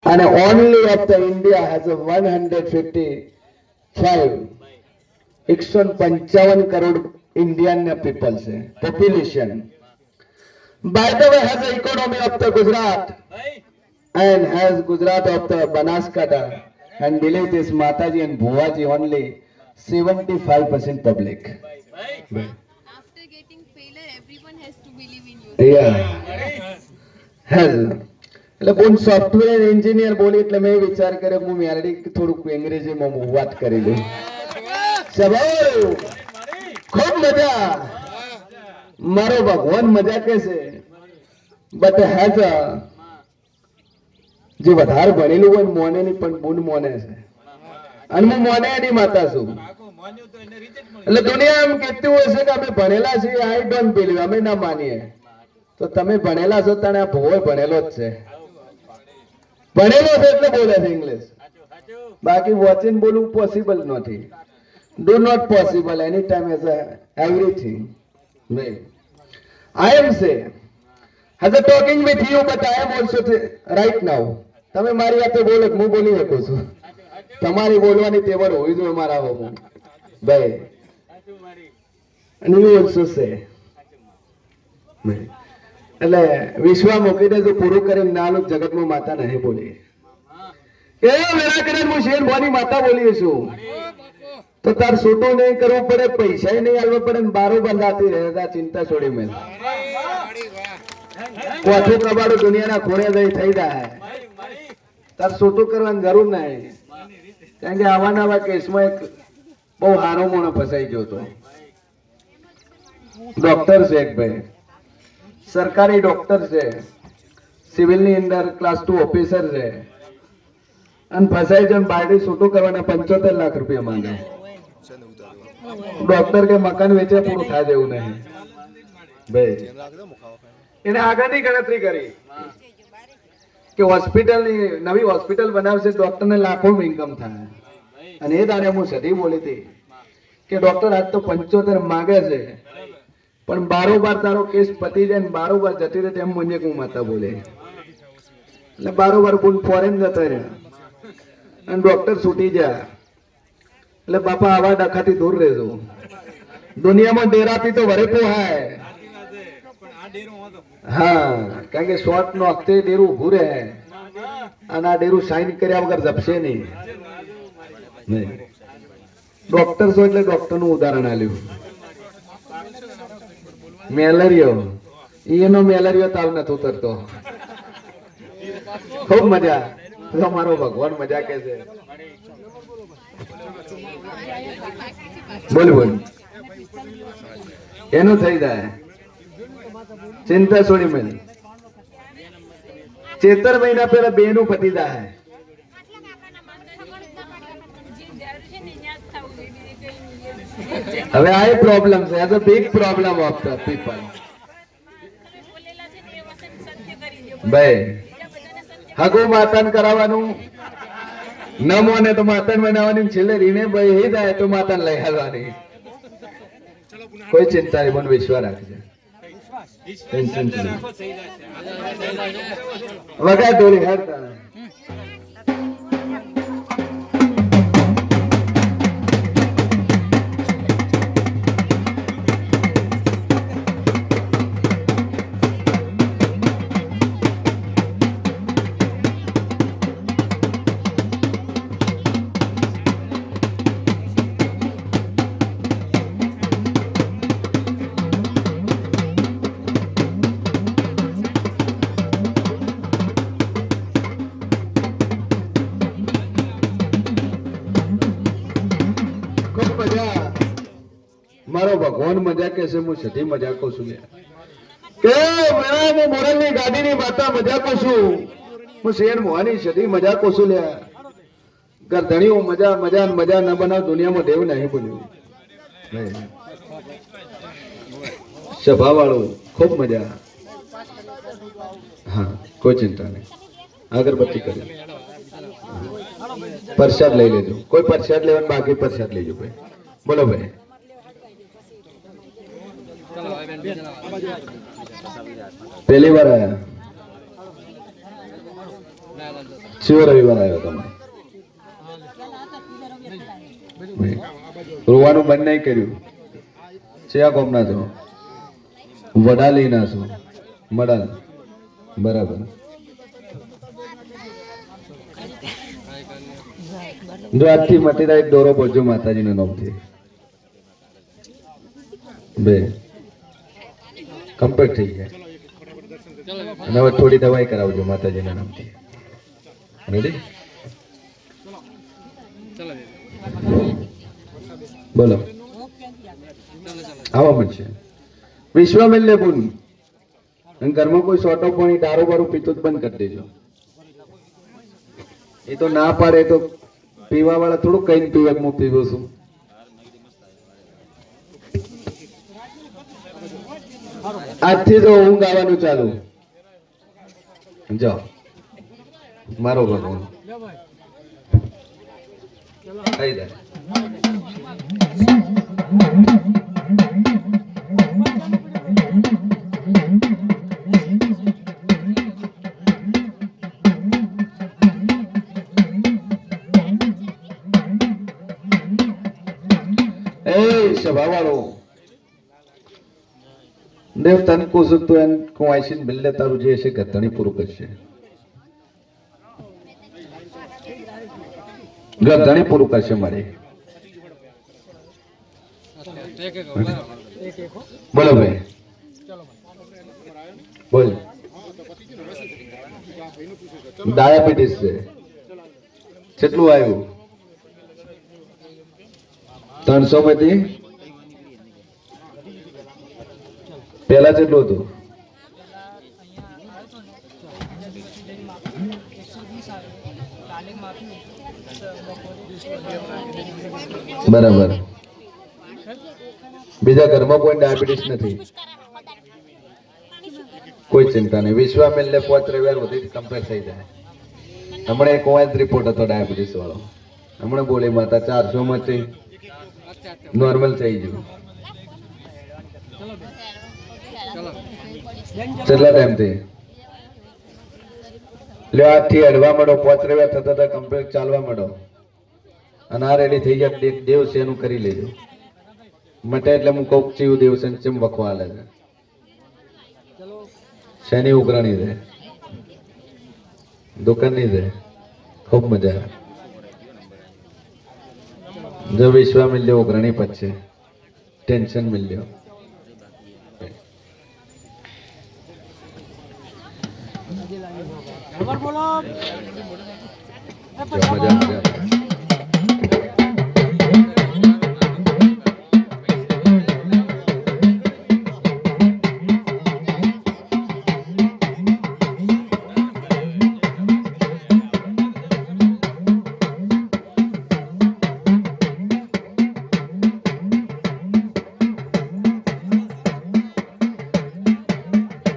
and only of the India has a 155 155 crore Indian people से population. By the way, has the economy of the Gujarat and has Gujarat of the Banaskata and believe this Mataji and Bhuaji only 75% public. After getting failure, everyone has to believe in you. Yeah. has. એટલે બોન software engineer બોલી એટલે મેં વિચાર કર્યો હું મેરડી થોડુંક અંગ્રેજીમાં વાત કરી લઉં. સવાલ ખૂબ મજા મારો ભગવાન મજા કે છે બટ હેઝ જે વધારે ભણેલું હોય મોને ની પણ બુન મોને છે અને હું મોને એની માતા છું. એટલે દુનિયા એમ કહેતી હોય છે કે અમે ભણેલા છીએ આઈ ડોન્ટ બિલીવ અમે ના માનીએ તો તમે ભણેલા છો તને આ ભોય ભણેલો જ છે ભણેલો છે એટલે બોલે છે ઇંગ્લિશ બાકી વોચિંગ બોલવું પોસિબલ નથી do not possible anytime as a everything right I am say has a talking with you but I am also right now તમે મારી સાથે બોલો હું બોલી શકું છું તમારી બોલવાની તેવડ હોવી જોઈએ મારા બાબુ ભાઈ and you also say એટલે વિશ્વ મૂકીને જો પૂરું કરીને નાલું જગતમાં માતા નહીં બોલી કે મેરા કરે હું શેર ભવાની માતા બોલી છું તો તાર છૂટું નહીં કરવું પડે પૈસા નહીં આલવા પડે ને બારોબાર જાતી રહેતા ચિંતા છોડી મેં કોઠું કબાડું દુનિયાના ખૂણે જઈ થઈ જાય તાર છૂટું કરવાની જરૂર નહીં કારણ કે આવા નવા કેસમાં એક બહુ હારો મોણો ફસાઈ ગયો હતો ડોક્ટર છે એક ભાઈ સરકારી ડોક્ટર છે સિવિલની અંદર ક્લાસ 2 ઓફિસર છે અને ફસાઈ જઈને બાયડી છૂટું કરવાના 75 લાખ રૂપિયા માંગે ડોક્ટર કે મકાન વેચે પૂરું થાય દેવું નહીં ભાઈ એને આગળની ગણતરી કરી કે હોસ્પિટલની નવી હોસ્પિટલ બનાવશે ડોક્ટરને લાખોમાં ઇન્કમ થાય અને એ દાડે હું સદી બોલી હતી કે ડોક્ટર આજ તો 75 માંગે છે પણ બારોબાર તારો કેસ પતી જાય ને બારોબાર જતી રહે તેમ મને હું માતા બોલે એટલે બારોબાર બોલ ફોરેન જતા રહ્યા અને ડોક્ટર છૂટી જાય એટલે બાપા આવા ડખાથી દૂર રહેજો દુનિયામાં ડેરાથી તો વરે પોહાય હા કારણ કે શોર્ટ નો વખતે ડેરું ઉભું રહે અને આ ડેરું સાઇન કર્યા વગર જપશે નહીં ડોક્ટર છો એટલે ડોક્ટર નું ઉદાહરણ આલ્યું મેલેરિયો એનો મેલેરિયો તાવ નથી ઉતરતો ખૂબ મજા મારો ભગવાન મજા કે છે બોલ બોલ એનું થઈ જાય ચિંતા છોડી મેં 73 મહિના પહેલા બે નું પતી જાય હવે આ પ્રોબ્લેમ છે આ big problem of the people ભાઈ હગો માતાન કરાવવાનું ન મોને તો માતાન બનાવવાની છેલ્લે રીને ભાઈ એ જાય તો માતાન લઈ હાલવાની કોઈ ચિંતા નહીં મને વિશ્વાસ રાખજે ટેન્શન વગા દોરી હરતા મારો ભગવાન મજા કે છે હું સધી મજા કહું છું કે મેં મોરલની ગાડીની માતા મજા કહું છું હું શેર મોહાની સધી મજા કહું છું લ્યા ગરધણીઓ મજા મજા મજા ન બનાવ દુનિયામાં દેવ નહીં બોલ્યું સભા વાળું ખૂબ મજા હા કોઈ ચિંતા નહીં અગરબત્તી કરી પ્રસાદ લઈ લેજો કોઈ પ્રસાદ લેવાનું બાકી પ્રસાદ લેજો ભાઈ બોલો ભાઈ पहली बार आया શિવ રવિવાર આવ્યો તમે રોવાનું બંધ નહીં કર્યું ચેયા કોમના છો વડાલી ના છો મડાલ બરાબર જો આજથી મટી જાય દોરો બોજો માતાજીના નામથી બે કમ્પ્લીટ થઈ ગયા અને હવે થોડી દવાઈ કરાવજો માતાજીના નામથી રેડી બોલો આવા મળશે વિશ્વામિલ્ય બોલ અને ઘરમાં કોઈ સોટો પાણી દારૂ બારૂ પીતો જ બંધ કરી દેજો એ તો ના પાડે તો પીવા વાળા થોડું કઈ પીવે હું પીવો છું આજથી તો ઊંઘ આવવાનું ચાલુ જાઓ મારો ભગવાન કઈ દે સભા વાળો દેવ તન કો તો એન કો આઈસીન બિલ્લે તારું જે છે ગધણી પૂરું કરશે ગધણી પૂરું કરશે મારે બોલો ભાઈ બોલ ડાયાબિટીસ છે કેટલું આવ્યું 300 માંથી પેલા કેટલું હતું બરાબર બીજા ઘરમાં કોઈ ડાયાબિટીસ નથી કોઈ ચિંતા નહીં વિશ્વામિલ્ય 5 રવિવાર સુધી કમ્પ્લીટ થઈ જાય હમણાં એક રિપોર્ટ હતો ડાયાબિટીસ વાળો હમણાં બોલી માતા 400 માંથી નોર્મલ થઈ ગયું કેટલા ટાઈમ થી લ્યો આજથી અડવા માંડો 5 રવિવાર થતા હતા કમ્પ્લીટ ચાલવા માંડો અને આ રેડી થઈ ગયા દેવ છે એનું કરી લેજો મટે એટલે હું કોક ચીવું દેવ છે ચેમ વખવા આલે છે શેની ઉઘરાણી છે દુકાનની છે ખૂબ મજા આવે જો વિશ્વામિલ્ય ઉઘરાણી પછી ટેન્શન મિલ્યો મજા મજા